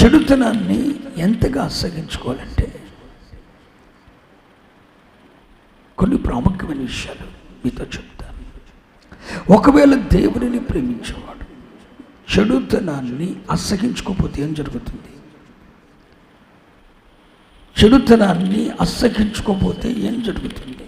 చెడుతనాన్ని ఎంతగా అసహించుకోవాలంటే కొన్ని ప్రాముఖ్యమైన విషయాలు మీతో చెప్తాను. ఒకవేళ దేవుడిని ప్రేమించేవాడు చెడుతనాన్ని అసహించుకోకపోతే ఏం జరుగుతుంది? చెడుతనాన్ని అసహించుకోకపోతే ఏం జరుగుతుంది?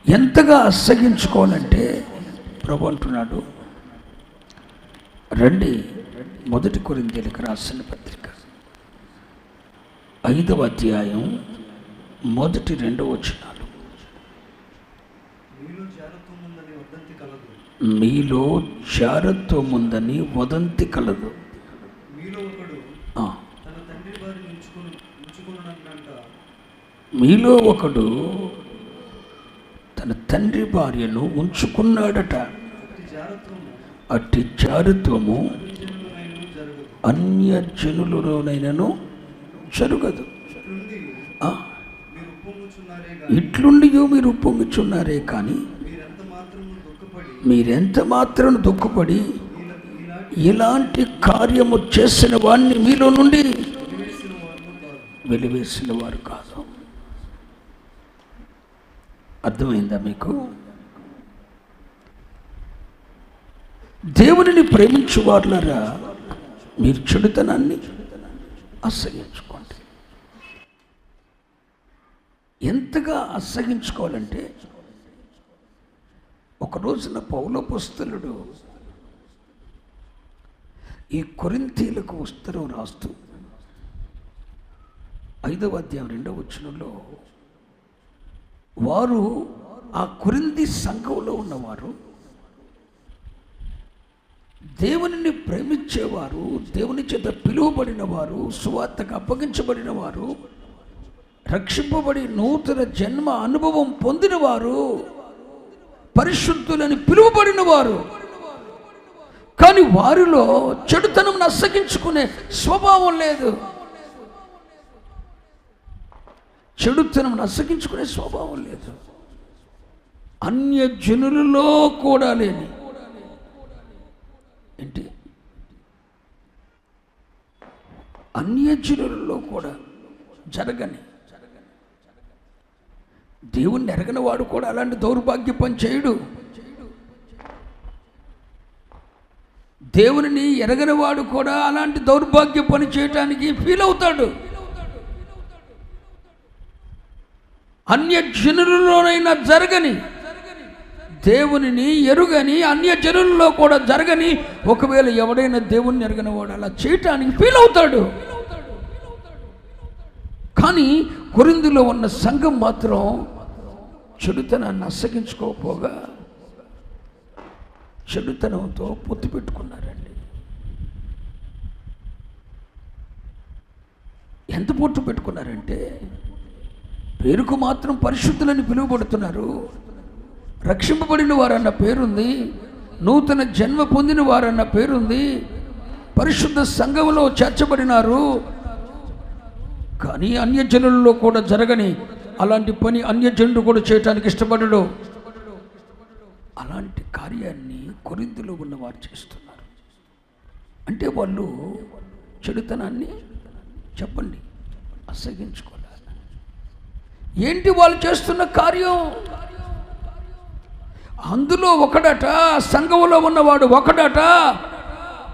ఎంతగా అసహించుకోవాలంటే ప్రభు అంటున్నాడు, రండి 1 కొరింథీయులకు రాసిన పత్రిక 5వ అధ్యాయం 1-2 వచనాలు. మీలో జారత్వం ఉందని వదంతి కలదు. మీలో ఒకడు తన తండ్రి భార్యను ఉంచుకున్నాడట. అట్టి జారత్వము అన్యజనులలోనైనను జరగదు. ఇట్లుండి మీరు ఉప్పొంగుచున్నారే కానీ మీరెంత మాత్రం దుఃఖపడి ఇలాంటి కార్యము చేసిన వాడిని మీలో నుండి వెలివేసిన వారు కాదు. అర్థమైందా మీకు? దేవునిని ప్రేమించు వారులారా, మీరు చెడుతనాన్ని అసహించుకోండి. ఎంతగా అసహించుకోవాలంటే ఒక రోజున పౌలు అపోస్తలుడు ఈ కొరింథీయులకు ఉత్తరం రాస్తూ 5వ అధ్యాయం 2వ వచనంలో వారు ఆ కొరింథీ సంఘంలో ఉన్నవారు దేవునిని ప్రేమించేవారు, దేవుని చేత పిలువబడిన వారు, సువార్తకు అప్పగించబడిన వారు, రక్షింపబడి నూతన జన్మ అనుభవం పొందిన వారు, పరిశుద్ధులని పిలువబడిన వారు. కానీ వారిలో చెడుతనం అసహించుకునే స్వభావం లేదు. చెడుతనం అసహించుకునే స్వభావం లేదు. అన్యజనులలో కూడా లేని ఏంటి? అన్యజనులలో కూడా జరగని, దేవుణ్ణి ఎరగని వాడు కూడా అలాంటి దౌర్భాగ్య పని చేయడు. దేవుని ఎరగని వాడు కూడా అలాంటి దౌర్భాగ్య పని చేయటానికి ఫీల్ అవుతాడు. అన్యజనులలోనైనా జరగని, దేవునిని ఎరుగని అన్యజనులలో కూడా జరగని, ఒకవేళ ఎవడైనా దేవుణ్ణి ఎరగని వాడు అలా చేయటానికి ఫీల్ అవుతాడు. కానీ కొరింథీలో ఉన్న సంఘం మాత్రం చెడుతనాన్ని అసహించుకోకపోగా చెడుతనంతో పొత్తు పెట్టుకున్నారండి. ఎంత పొత్తు పెట్టుకున్నారంటే, పేరుకు మాత్రం పరిశుద్ధులని పిలువబడుతున్నారు, రక్షింపబడిన వారన్న పేరుంది, నూతన జన్మ పొందిన వారన్న పేరుంది, పరిశుద్ధ సంఘంలో చేర్చబడినారు. కానీ అన్యజనులలో కూడా జరగని అలాంటి పని అన్యజనుడు కూడా చేయటానికి ఇష్టపడడు. అలాంటి కార్యాన్ని కొరింథీలో ఉన్నవారు చేస్తున్నారు. అంటే వాళ్ళు చెడుతనాన్ని చెప్పండి అసహించుకోవాలి. ఏంటి వాళ్ళు చేస్తున్న కార్యం? అందులో ఒకడట, సంఘంలో ఉన్నవాడు ఒకడట,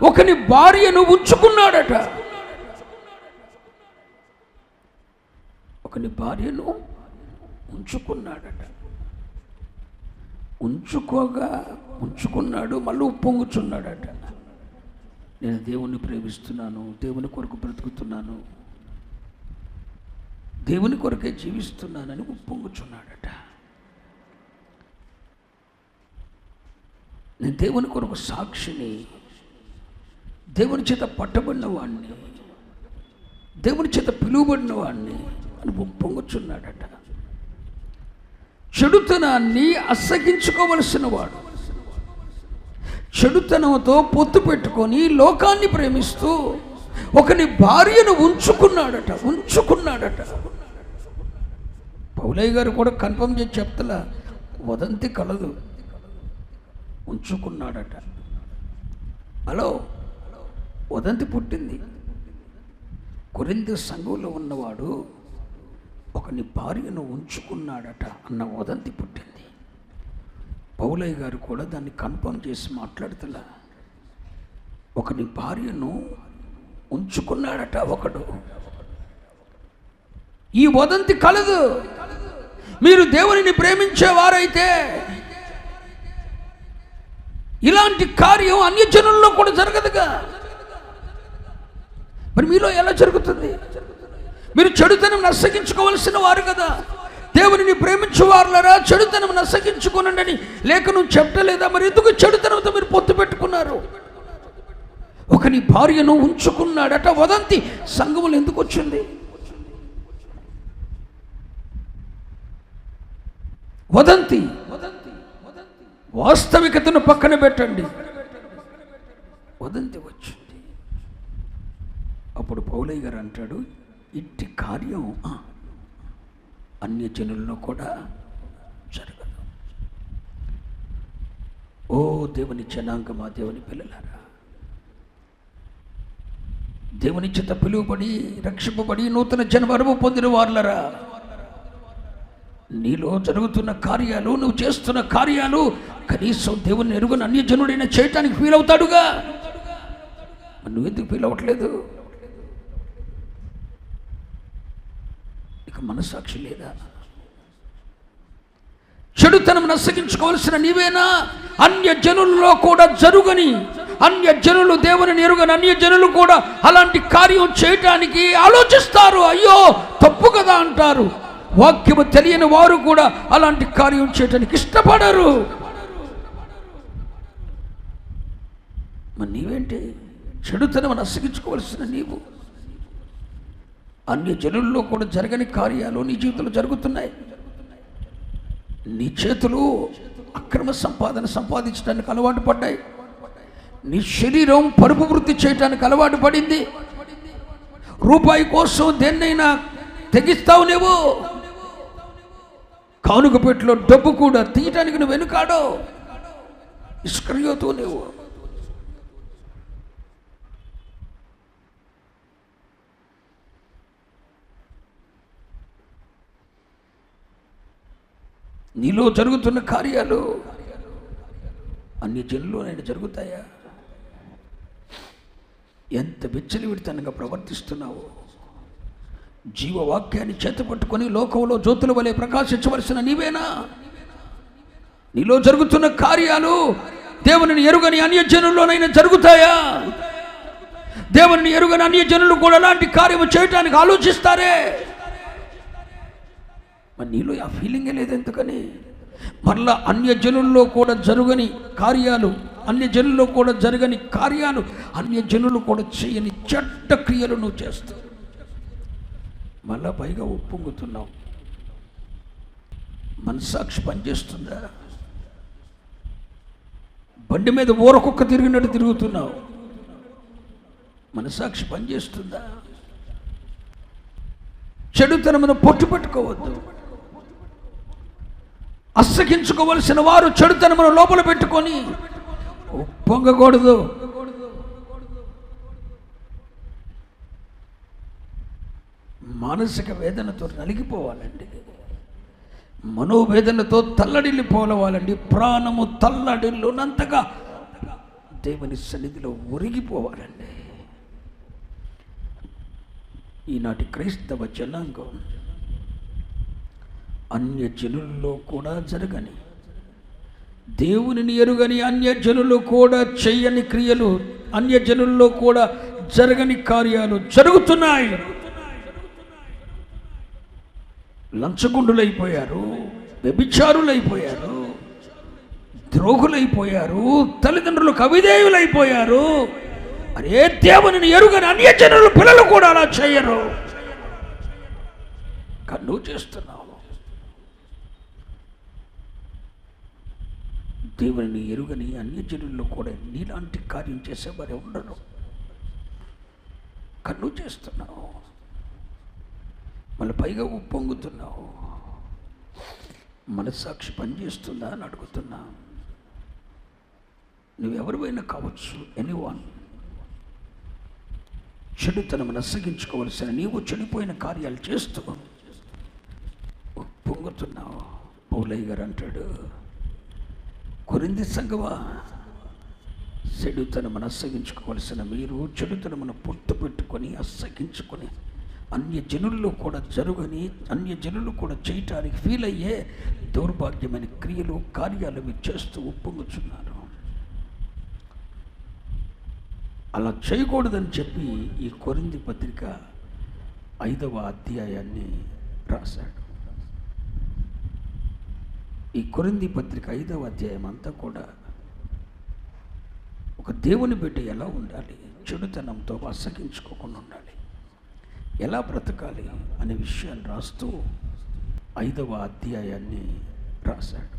ఒకని భార్యను ఉంచుకున్నాడట. ఒకని భార్యను ఉంచుకున్నాడట. ఉంచుకున్నాడు, మళ్ళీ ఉప్పొంగుచున్నాడట. నేను దేవుణ్ణి ప్రేమిస్తున్నాను, దేవుని కొరకు బ్రతుకుతున్నాను, దేవుని కొరకే జీవిస్తున్నానని ఉప్పొంగుచున్నాడట. నేను దేవుని కొరకు సాక్షిని, దేవుని చేత పట్టబడిన వాడిని, దేవుని చేత పిలువబడిన వాడిని అని ఉప్పొంగుచున్నాడట. చెడుతనాన్ని అసహించుకోవలసిన వాడు చెడుతనంతో పొత్తు పెట్టుకొని లోకాన్ని ప్రేమిస్తూ ఒకని భార్యను ఉంచుకున్నాడట. పౌలయ్య గారు కూడా కన్ఫర్మ్ చేసి చెప్తలా, వదంతి కలదు, ఉంచుకున్నాడట. హలో, వదంతి పుట్టింది. కొరింథీ సంఘంలో ఉన్నవాడు ఒకని భార్యను ఉంచుకున్నాడట అన్న వదంతి పుట్టింది. పౌలయ్య గారు కూడా దాన్ని కన్ఫర్మ్ చేసి మాట్లాడుతున్నా. ఒకని భార్యను ఉంచుకున్నాడట ఒకడు. ఈ వదంతి కలదు. మీరు దేవునిని ప్రేమించేవారైతే ఇలాంటి కార్యం అన్యజనుల్లో కూడా జరగదుగా. మరి మీలో ఎలా జరుగుతుంది? మీరు చెడుతనం నశగించుకోవలసిన వారు కదా. దేవునిని ప్రేమించేవారులరా చెడుతనం నశగించుకోనండి లేఖనం చెప్పలేదా? మరి ఎందుకు చెడుతనంతో మీరు పొత్తు పెట్టుకున్నారు? ఒకని భార్యను ఉంచుకున్నాడట. వదంతి సంఘములు ఎందుకు వచ్చింది? వదంతి వాస్తవికతను పక్కన పెట్టండి. వదంతి వచ్చింది. అప్పుడు పౌలయ్య గారు అంటాడు, ఇట్టి కార్యం అన్యజనుల్లో కూడా జరగదు. ఓ దేవుని జనాంగమా, దేవుని పిల్లలారా, దేవుని చేత పిలువబడి రక్షింపబడి నూతన జన్మ పొందిన వారులరా, నీలో జరుగుతున్న కార్యాలు, నువ్వు చేస్తున్న కార్యాలు కనీసం దేవుని ఎరుగున అన్యజనుడైనా చేయటానికి ఫీల్ అవుతాడుగా. నువ్వెందుకు ఫీల్ అవ్వట్లేదు? ఇక మనస్సాక్షి లేదా? చెడుతనం నశగించుకోవాల్సిన నీవేనా? అన్యజనుల్లో కూడా జరుగని, అన్యజనులు దేవుని ఎరుగని అన్యజనులు కూడా అలాంటి కార్యం చేయటానికి ఆలోచిస్తారు. అయ్యో తప్పు కదా అంటారు. వాక్యము తెలియని వారు కూడా అలాంటి కార్యం చేయటానికి ఇష్టపడరు. మరి నీవేంటి? చెడుతనం నశగించుకోవాల్సిన నీవు అన్యజనుల్లో కూడా జరగని కార్యాలు నీ జీవితంలో జరుగుతున్నాయి. నీ చేతులు అక్రమ సంపాదించడానికి అలవాటు పడ్డాయి. నీ శరీరం పరుపు వృత్తి చేయటానికి అలవాటు పడింది. రూపాయి కోసం దేన్నైనా తెగిస్తావు నువ్వు. కానుక పెట్టిలో డబ్బు కూడా తీయటానికి నువ్వు వెనుకాడో. ఇస్కరియోతు నువ్వు. నీలో జరుగుతున్న కార్యాలు అన్యజనుల్లోనైనా జరుగుతాయా? ఎంత విచ్చలవిడితనంగా ప్రవర్తిస్తున్నావు. జీవవాక్యాన్ని చేతపట్టుకొని లోకంలో జ్యోతుల వలె ప్రకాశించవలసిన నీవేనా? నీలో జరుగుతున్న కార్యాలు దేవుని ఎరుగని అన్యజనుల్లోనైనా జరుగుతాయా? దేవుని ఎరుగని అన్యజనులు కూడా అలాంటి కార్యము చేయటానికి ఆలోచిస్తారే. మరి నీలో ఆ ఫీలింగే లేదు. ఎందుకని? మరలా అన్యజనుల్లో కూడా జరగని కార్యాలు, అన్యజనుల్లో కూడా జరగని కార్యాలు, అన్యజనులు కూడా చేయని చెడ్డ క్రియలు నువ్వు చేస్తావు. మళ్ళా పైగా ఉప్పొంగుతున్నావు. మనస్సాక్షి పనిచేస్తుందా? బండి మీద ఊరకొక్క తిరిగినట్టు తిరుగుతున్నావు. మనస్సాక్షి పనిచేస్తుందా? చెడుతనమును పొట్టు పెట్టుకోవద్దు. అసహించుకోవలసిన వారు చెడుతనమును లోపల పెట్టుకొని ఉప్పొంగకూడదు. మానసిక వేదనతో నలిగిపోవాలండి. మనోవేదనతో తల్లడిల్లిపోవాలండి. ప్రాణము తల్లడిల్లునంతగా దేవుని సన్నిధిలో ఒరిగిపోవాలండి. ఈనాటి క్రైస్తవ జనాంగం అన్యజనుల్లో కూడా జరగని, దేవునిని ఎరుగని అన్యజనులు కూడా చెయ్యని క్రియలు, అన్యజనుల్లో కూడా జరగని కార్యాలు జరుగుతున్నాయి. లంచగుండులైపోయారు, వ్యభిచారులైపోయారు, ద్రోహులైపోయారు, తల్లిదండ్రులకు అవిధేయులైపోయారు. అరే దేవునిని ఎరుగని అన్యజనులు పిల్లలు కూడా అలా చేయరు. కన్ను చేస్తున్నావు. దేవునిని ఎరుగని అన్యజనుల్లో కూడా నీలాంటి కార్యం చేసేవారే ఉండరు. కన్ను చేస్తున్నావు. మళ్ళీ పైగా ఉప్పొంగుతున్నావు. మనస్సాక్షి పనిచేస్తుందా అని అడుగుతున్నా. నువ్వెవరివైనా కావచ్చు, ఎనీవన్. చెడుతనం నశగించుకోవలసిన నీవు చెడిపోయిన కార్యాలు చేస్తూ పొంగుతున్నావు. పౌలయ్య గారు అంటాడు, కొరింథీ సంఘమా, చెడుతనమును అసగించుకోవలసిన మీరు చెడుతనమును పొట్టు పెట్టుకొని అసగించుకొని అన్యజనుల్లో కూడా జరుగని, అన్యజనులు కూడా చేయటానికి ఫీల్ అయ్యే దౌర్భాగ్యమైన క్రియలు, కార్యాలు మీరు చేస్తూ ఉప్పొంగుచున్నారు. అలా చేయకూడదని చెప్పి ఈ కొరింథీ పత్రిక 5వ అధ్యాయాన్ని రాశాడు. ఈ కొరింథీ పత్రిక 5వ అధ్యాయం అంతా కూడా ఒక దేవుని బిడ్డ ఎలా ఉండాలి, చెడుతనంతో అసగించుకోకుండా ఉండాలి, ఎలా బ్రతకాలి అనే విషయాన్ని రాస్తూ 5వ అధ్యాయాన్ని రాశాడు.